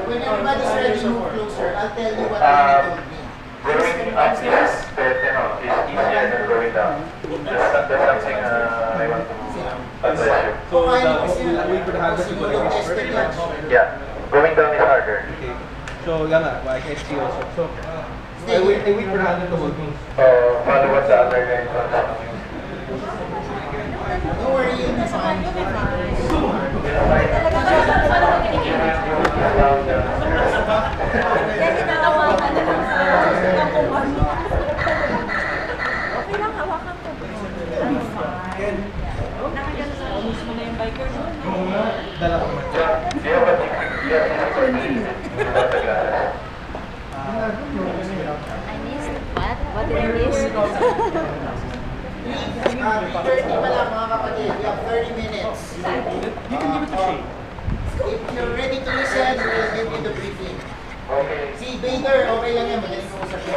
When everybody's ready, move closer. I'll tell you what you told me. Going upstairs, that is easier than going down. That's something I want to advise you. So we could have this first. Yeah, going down is harder. Okay. So yan nga, like SC also. So I wait for Hunter to hold me. Follow what the other guy does. Don't worry, you'll be fine. Okay lang, hawakan ko. I'm fine. Nakagano sa almost mo na yung biker, no? Dala ko man. Do you have a ticket? I missed. What? What did I miss? 30 pa lang mga kapatid. We have 30 minutes. You can give it to Shay. If you're ready to listen, we'll give you the briefing. Okay. Si Bader, okay lang yan. Magaling ko usap yan.